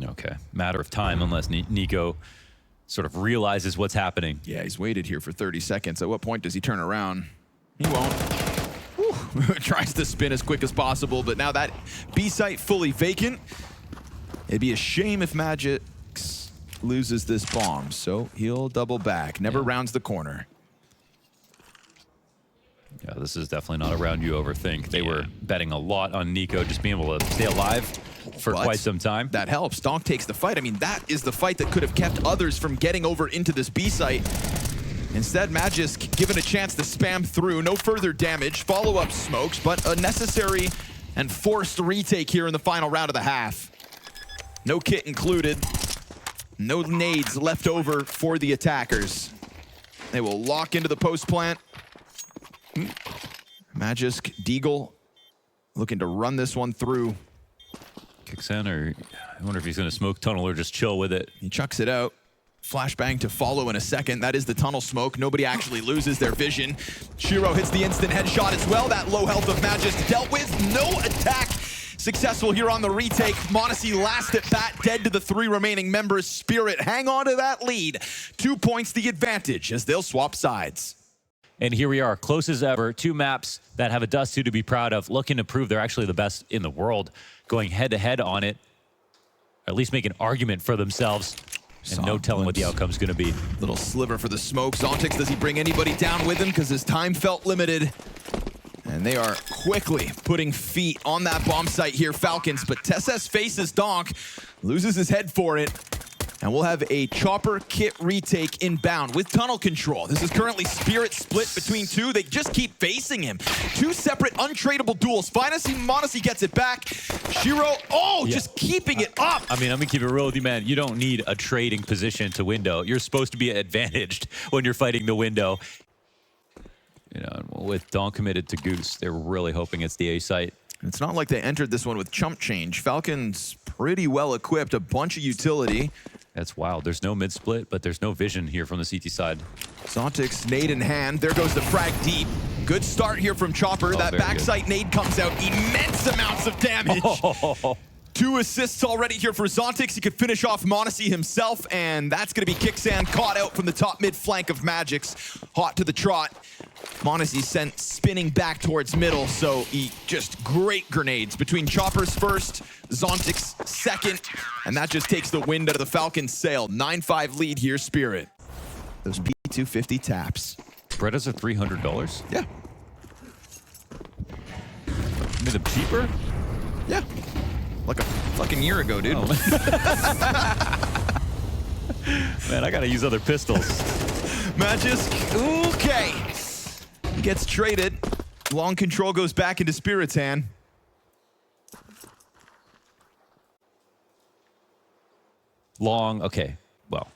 Okay, matter of time unless Nico sort of realizes what's happening. Yeah, he's waited here for 30 seconds. At what point does he turn around? He won't. Whew. Tries to spin as quick as possible, but now that B site fully vacant. It'd be a shame if Magix loses this bomb, so he'll double back. Never rounds the corner. Yeah, this is definitely not a round you overthink. They were betting a lot on Nico just being able to stay alive for quite some time. That helps. Donk takes the fight. I mean, that is the fight that could have kept others from getting over into this B site. Instead, Magisk given a chance to spam through. No further damage. Follow-up smokes, but a necessary and forced retake here in the final round of the half. No kit included. No nades left over for the attackers. They will lock into the post plant. Magisk, Deagle looking to run this one through. Kicks in, or I wonder if he's going to smoke tunnel or just chill with it. He chucks it out. Flashbang to follow in a second. That is the tunnel smoke. Nobody actually loses their vision. Shiro hits the instant headshot as well. That low health of Magisk dealt with. No attack successful here on the retake. Monacy last at bat, dead to the 3 remaining members. Spirit hang on to that lead. 2 points the advantage as they'll swap sides. And here we are, close as ever. 2 maps that have a Dust 2 to be proud of, looking to prove they're actually the best in the world, going head-to-head on it. at least make an argument for themselves. And no telling what the outcome's going to be. Little sliver for the smoke. Zontix, does he bring anybody down with him? Because his time felt limited. And they are quickly putting feet on that bomb site here, Falcons. But TeSeS faces Donk, loses his head for it. And we'll have a chopper kit retake inbound with tunnel control. This is currently Spirit split between two. They just keep facing him. Two separate untradeable duels. Monesi gets it back. Shiro, just keeping it up. I mean, I'm going to keep it real with you, man. You don't need a trading position to window. You're supposed to be advantaged when you're fighting the window. You know, with Donk committed to Goose, they're really hoping it's the A site. It's not like they entered this one with chump change. Falcons pretty well equipped, a bunch of utility. That's wild. There's no mid-split, but there's no vision here from the CT side. Zontix, nade in hand. There goes the frag deep. Good start here from Chopper. That backside nade comes out. Immense amounts of damage. 2 assists already here for Zontix. He could finish off Monesi himself, and that's going to be Kicksan caught out from the top mid flank of Magix. Hot to the trot. Monesi sent spinning back towards middle, so he just great grenades between Chopper's first, Zontix second, and that just takes the wind out of the Falcons' sail. 9-5 lead here, Spirit. Those P250 taps. Bretta's are $300? Yeah. Made them cheaper? Yeah. Like a fucking year ago, dude. Oh. Man, I gotta use other pistols. Magisk, okay. Gets traded. Long control goes back into Spirit's hand. Long, okay. Well,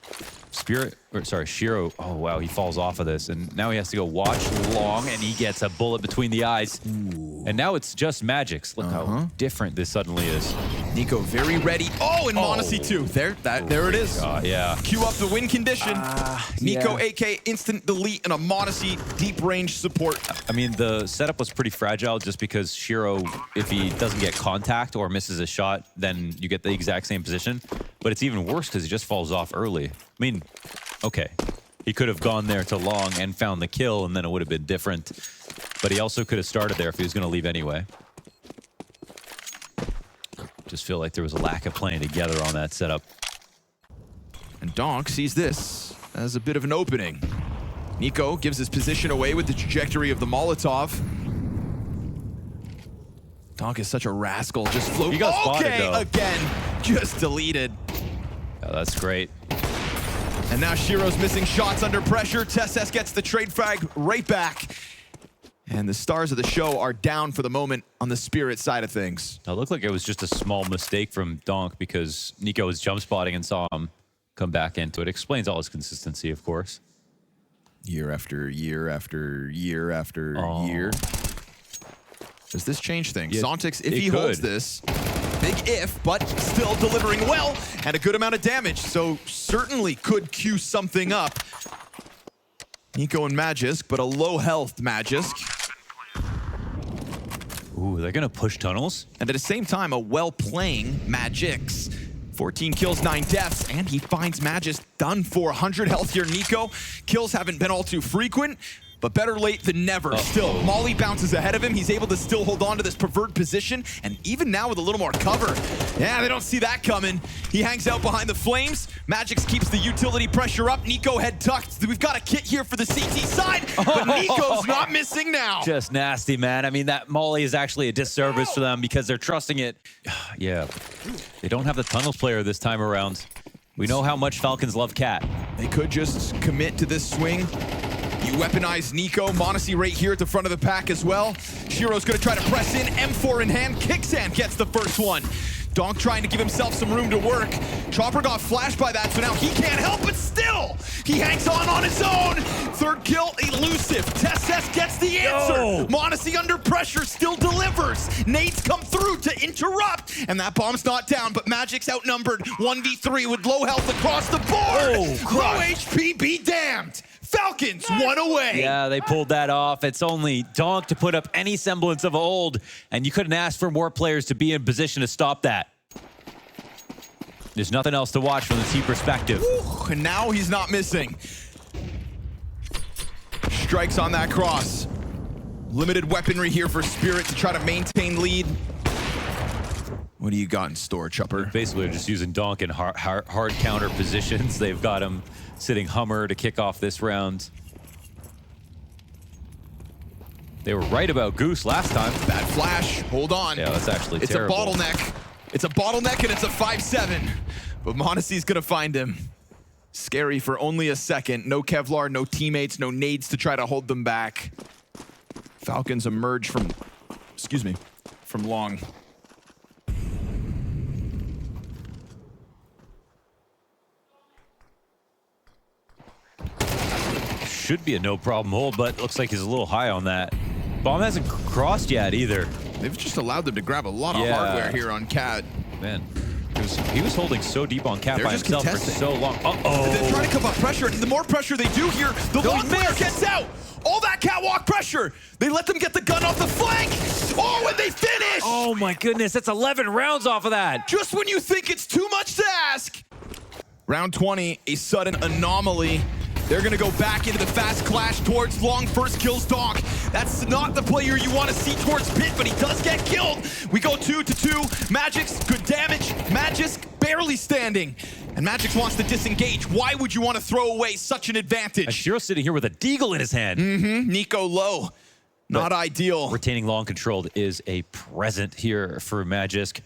Shiro, oh wow, he falls off of this, and now he has to go watch Long, and he gets a bullet between the eyes. Ooh. And now it's just Magix. Look how different this suddenly is. Nico very ready. Oh, and Monesi too. There it is. Yeah. Cue up the win condition. Nico, AK, instant delete, and a Monesi deep range support. I mean, the setup was pretty fragile just because Shiro, if he doesn't get contact or misses a shot, then you get the exact same position. But it's even worse because he just falls off early. I mean, okay, he could have gone there to Long and found the kill, and then it would have been different. But he also could have started there if he was going to leave anyway. Just feel like there was a lack of playing together on that setup. And Donk sees this as a bit of an opening. Nico gives his position away with the trajectory of the Molotov. Donk is such a rascal, just float. He got spotted, though. Again, just deleted. Oh, that's great. And now Shiro's missing shots under pressure. TeSeS gets the trade frag right back. And the stars of the show are down for the moment on the Spirit side of things. It looked like it was just a small mistake from Donk because Nico was jump spotting and saw him come back into it. Explains all his consistency, of course. Year after year after year after year. Does this change things? Yeah, Zontix, if he holds this, big if, but still delivering well and a good amount of damage. So certainly could queue something up. Nico and Magisk, but a low health Magisk. Ooh, they're gonna push tunnels? And at the same time, a well-playing Magix. 14 kills, 9 deaths, and he finds Magisk done for 100 health here. Nico, kills haven't been all too frequent, but better late than never. Still, Molly bounces ahead of him. He's able to still hold on to this preferred position, and even now with a little more cover. Yeah, they don't see that coming. He hangs out behind the flames. Magix keeps the utility pressure up. Nico head tucked. We've got a kit here for the CT side, but Nico's not missing now. Just nasty, man. I mean, that Molly is actually a disservice for them because they're trusting it. Yeah, they don't have the tunnels player this time around. We know how much Falcons love Cat. They could just commit to this swing. You weaponize Nico. Monesi right here at the front of the pack as well. Shiro's gonna try to press in. M4 in hand. Kicksan gets the first one. Donk trying to give himself some room to work. Chopper got flashed by that, so now he can't help, but still, he hangs on his own. Third kill, elusive. TeSeS gets the answer. Monesi under pressure still delivers. Nades come through to interrupt, and that bomb's not down, but Magic's outnumbered 1v3 with low health across the board. Low HP, be damned. Falcons, one away. Yeah, they pulled that off. It's only Donk to put up any semblance of old, and you couldn't ask for more players to be in position to stop that. There's nothing else to watch from the team perspective. And now he's not missing. Strikes on that cross. Limited weaponry here for Spirit to try to maintain lead. What do you got in store, Chopper? Basically, they're just using Donk in hard counter positions. They've got him sitting Hummer to kick off this round. They were right about Goose last time. Bad flash. Hold on. Yeah, that's actually terrible. It's a bottleneck. It's a bottleneck, and it's a 5-7. But m0NESY's going to find him. Scary for only a second. No Kevlar, no teammates, no nades to try to hold them back. Falcons emerge from, from long. Should be a no problem hold, but looks like he's a little high on that. Bomb hasn't crossed yet either. They've just allowed them to grab a lot of hardware here on Cat. Man, he was holding so deep on Cat by himself for so long. They're trying to come up pressure, and the more pressure they do here, the long player gets out. All that catwalk pressure. They let them get the gun off the flank. Oh, and they finish. Oh my goodness, that's 11 rounds off of that. Just when you think it's too much to ask. Round 20, a sudden anomaly. They're going to go back into the fast clash towards long. First kills Donk. That's not the player you want to see towards Pit, but he does get killed. We go 2-2. Magic's good damage. Magisk barely standing. And Magic's wants to disengage. Why would you want to throw away such an advantage? Ashiro's sitting here with a deagle in his hand. Nico low. Not ideal. Retaining long controlled is a present here for Magisk.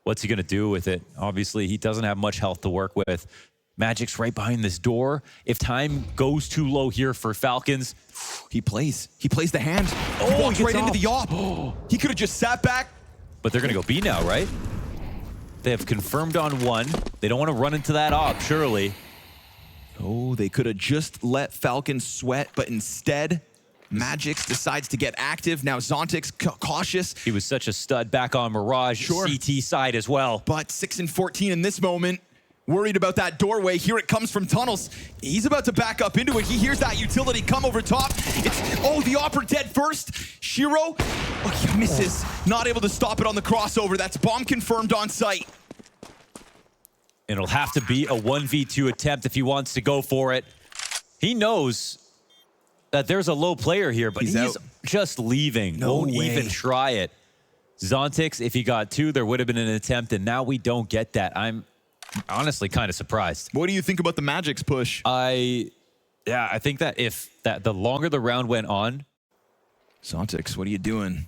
What's he going to do with it? Obviously, he doesn't have much health to work with. Magic's right behind this door. If time goes too low here for Falcons, he plays the hand. Oh, he walks right into the op. He could have just sat back. But they're going to go B now, right? They have confirmed on one. They don't want to run into that op, surely. Oh, they could have just let Falcons sweat, but instead, Magix decides to get active. Now Zontic's cautious. He was such a stud back on Mirage, CT side as well. But 6 and 14 in this moment. Worried about that doorway. Here it comes from tunnels. He's about to back up into it. He hears that utility come over top. It's, the Opera dead first. Shiro, he misses. Not able to stop it on the crossover. That's bomb confirmed on site. And it'll have to be a 1v2 attempt if he wants to go for it. He knows that there's a low player here, but he's just leaving. Won't even try it. Zontix, if he got 2, there would have been an attempt, and now we don't get that. I'm honestly kind of surprised. What do you think about the Magic's push? I think that the longer the round went on. Zontix, what are you doing?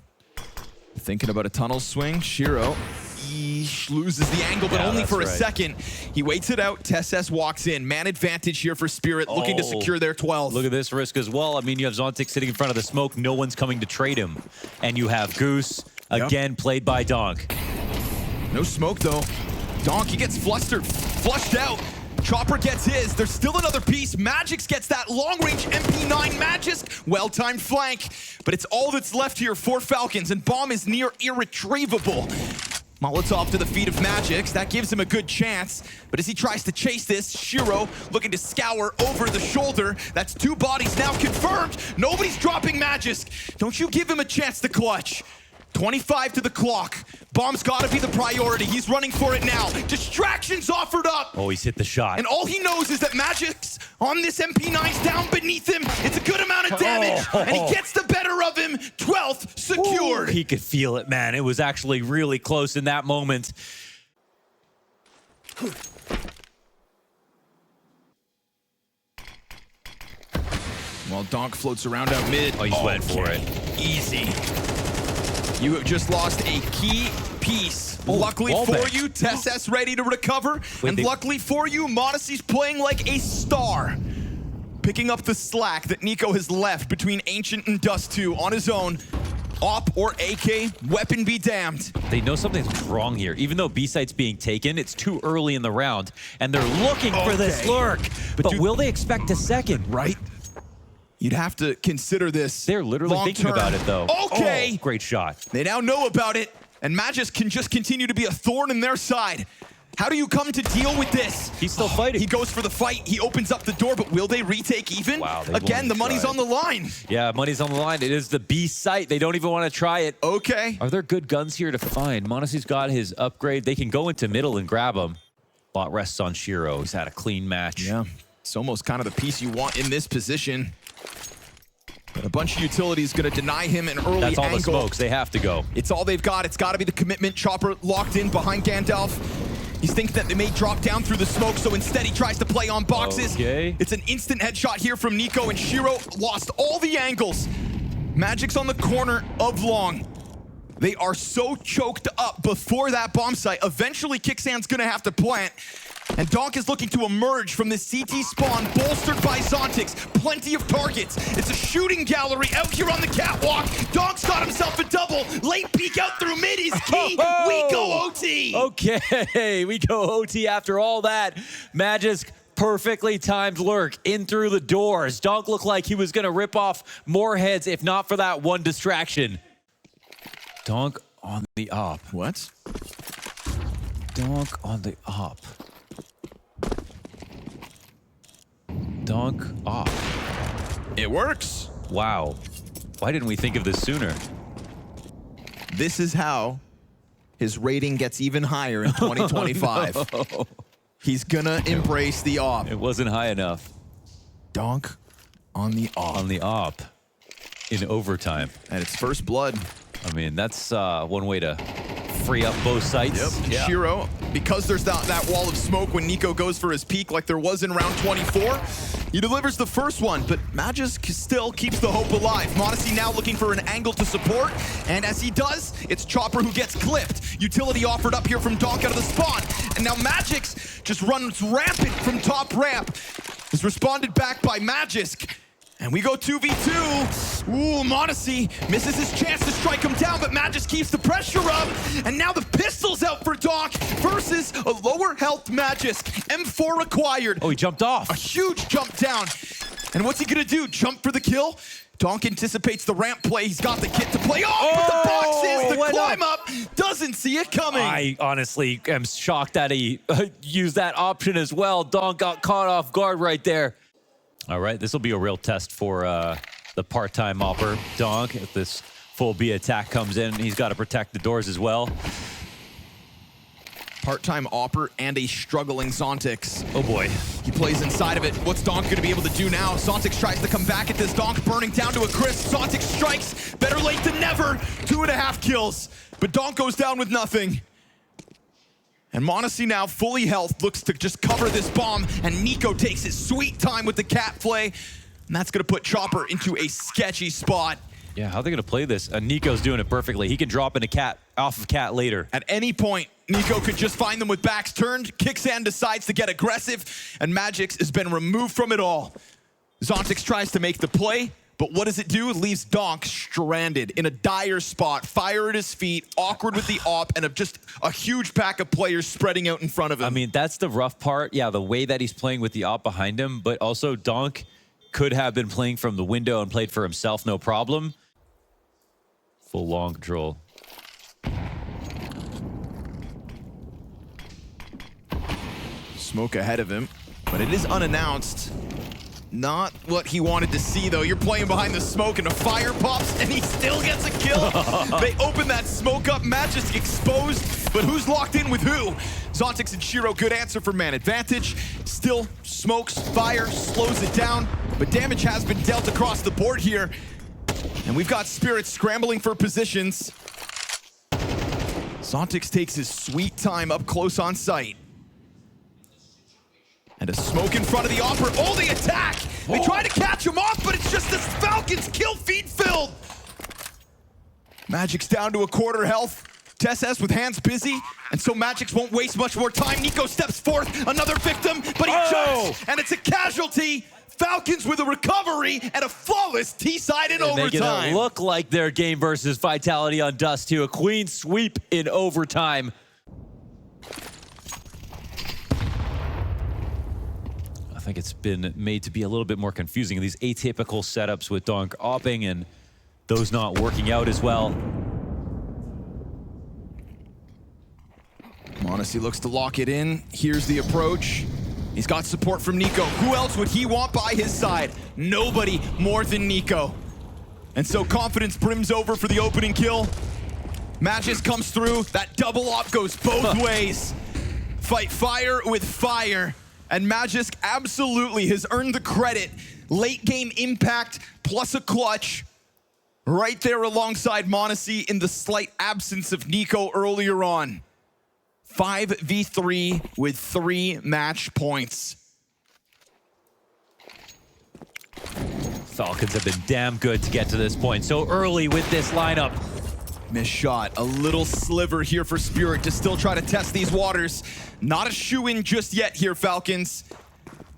Thinking about a tunnel swing. Shiro, he loses the angle, but only for a second. He waits it out. TSS walks in. Man advantage here for Spirit, looking to secure their 12. Look at this risk as well. I mean, you have Zontix sitting in front of the smoke. No one's coming to trade him. And you have Goose, again, played by Donk. No smoke, though. Donk, he gets flushed out. Chopper gets his. There's still another piece. Magix gets that long-range MP9 Magisk. Well-timed flank. But it's all that's left here for Falcons, and Bomb is near irretrievable. Molotov to the feet of Magix. That gives him a good chance. But as he tries to chase this, Shiro looking to scour over the shoulder. That's 2 bodies now confirmed. Nobody's dropping Magisk. Don't you give him a chance to clutch. 25 to the clock. Bomb's got to be the priority. He's running for it now. Distractions offered up. Oh, he's hit the shot. And all he knows is that Magic's on this MP9's down beneath him. It's a good amount of damage. And he gets the better of him. 12th secured. Ooh, he could feel it, man. It was actually really close in that moment. While Donk floats around out mid. Oh, he's went for it. Easy. You have just lost a key piece. Luckily for you, TSS ready to recover. And luckily for you, m0NESY's playing like a star. Picking up the slack that Nico has left between Ancient and Dust 2 on his own. Op or AK, weapon be damned. They know something's wrong here. Even though B-site's being taken, it's too early in the round. And they're looking for this lurk. But will they expect a second? Right? You'd have to consider this. They're literally thinking about it, though. Okay. Oh, great shot. They now know about it, and Magis can just continue to be a thorn in their side. How do you come to deal with this? He's still fighting. He goes for the fight. He opens up the door, but will they retake even? Wow. Again, the money's on the line. Yeah, money's on the line. It is the B site. They don't even want to try it. Okay. Are there good guns here to find? m0NESY's got his upgrade. They can go into middle and grab him. Lot rests on Shiro. He's had a clean match. Yeah, it's almost kind of the piece you want in this position. A bunch of utilities gonna deny him an early That's all angle. the smokes. They have to go. It's all they've got. It's got to be the commitment. Chopper locked in behind Gandalf. He's thinking that they may drop down through the smoke, so instead he tries to play on boxes. Okay. It's an instant headshot here from Nico, and Shiro lost all the angles. Magic's on the corner of Long. They are so choked up before that bomb site. Eventually, Kicksan's gonna have to plant. And Donk is looking to emerge from this CT spawn, bolstered by Zontix. Plenty of targets. It's a shooting gallery out here on the catwalk. Donk's got himself a double. Late peek out through mid is key. We go OT. Okay, we go OT after all that. Magisk perfectly timed lurk in through the doors. Donk looked like he was going to rip off more heads if not for that one distraction. Donk on the op. What? Donk on the op. Donk op. It works. Wow. Why didn't we think of this sooner? This is how his rating gets even higher in 2025. Oh, no. He's gonna embrace the op. It wasn't high enough. Donk on the op. On the op in overtime. And it's first blood. I mean, that's one way to free up both sites. Yep. Shiro, because there's that wall of smoke when Nico goes for his peak like there was in round 24, he delivers the first one, but Magisk still keeps the hope alive. Modesty now looking for an angle to support, and as he does, it's Chopper who gets clipped. Utility offered up here from Donk out of the spawn, and now Magix just runs rampant from top ramp. Is responded back by Magisk. And we go 2v2. Ooh, Modesty misses his chance to strike him down, but Magis keeps the pressure up. And now the pistol's out for Donk versus a lower health Magis. M4 required. Oh, he jumped off. A huge jump down. And what's he gonna do? Jump for the kill? Donk anticipates the ramp play. He's got the kit to play. Oh, but the box is the climb up. Doesn't see it coming. I honestly am shocked that he used that option as well. Donk got caught off guard right there. All right, this will be a real test for the part-time opper, Donk. If this full B attack comes in, he's got to protect the doors as well. Part-time opper and a struggling Zontix. Oh boy. He plays inside of it. What's Donk going to be able to do now? Zontix tries to come back at this. Donk burning down to a crisp. Zontix strikes. Better late than never. 2.5 kills. But Donk goes down with nothing. And Modesty now, fully health, looks to just cover this bomb, and Nico takes his sweet time with the cat play, and that's gonna put Chopper into a sketchy spot. Yeah, how are they gonna play this? Nico's doing it perfectly. He can drop in a cat off of cat later. At any point, Nico could just find them with backs turned. Kicksan decides to get aggressive, and Magix has been removed from it all. Zontix tries to make the play, but what does it do? It leaves Donk stranded in a dire spot, fire at his feet, awkward with the op, and just a huge pack of players spreading out in front of him. I mean, that's the rough part. Yeah, the way that he's playing with the op behind him, but also Donk could have been playing from the window and played for himself, no problem. Full long control. Smoke ahead of him, but it is unannounced. Not what he wanted to see, though. You're playing behind the smoke, and a fire pops, and he still gets a kill. They open that smoke up, Magic exposed, but who's locked in with who? Zontix and Shiro, good answer for man advantage. Still smokes, fire, slows it down, but damage has been dealt across the board here. And we've got Spirits scrambling for positions. Zontix takes his sweet time up close on sight. And a smoke in front of the offer. Oh, the attack! They try to catch him off, but it's just this Falcons kill feed filled. Magic's down to a quarter health. TessS with hands busy, and so Magix won't waste much more time. Nico steps forth, another victim, but he jumps, and it's a casualty. Falcons with a recovery and a flawless T-side in overtime. Making it look like their game versus Vitality on Dust 2. A clean sweep in overtime. I think it's been made to be a little bit more confusing. These atypical setups with Donk opping and those not working out as well. Modesty looks to lock it in. Here's the approach. He's got support from Nico. Who else would he want by his side? Nobody more than Nico. And so confidence brims over for the opening kill. Magis comes through. That double op goes both ways. Fight fire with fire. And Magisk absolutely has earned the credit. Late game impact plus a clutch. Right there alongside m0NESY in the slight absence of Nico earlier on. 5v3 with 3 match points. Falcons have been damn good to get to this point so early with this lineup. Missed shot, a little sliver here for Spirit to still try to test these waters. Not a shoe-in just yet here, Falcons.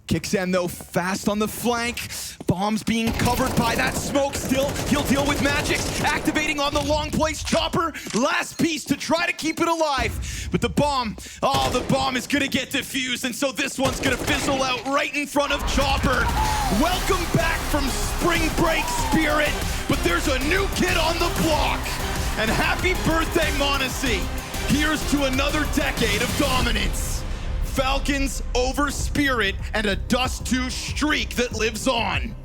Kixan though, fast on the flank. Bombs being covered by that smoke still. He'll deal with Magix, activating on the long place. Chopper, last piece to try to keep it alive. But the bomb is gonna get defused, and so this one's gonna fizzle out right in front of Chopper. Welcome back from spring break, Spirit, but there's a new kid on the block. And happy birthday, m0NESY. Here's to another decade of dominance. Falcons over Spirit and a Dust 2 streak that lives on.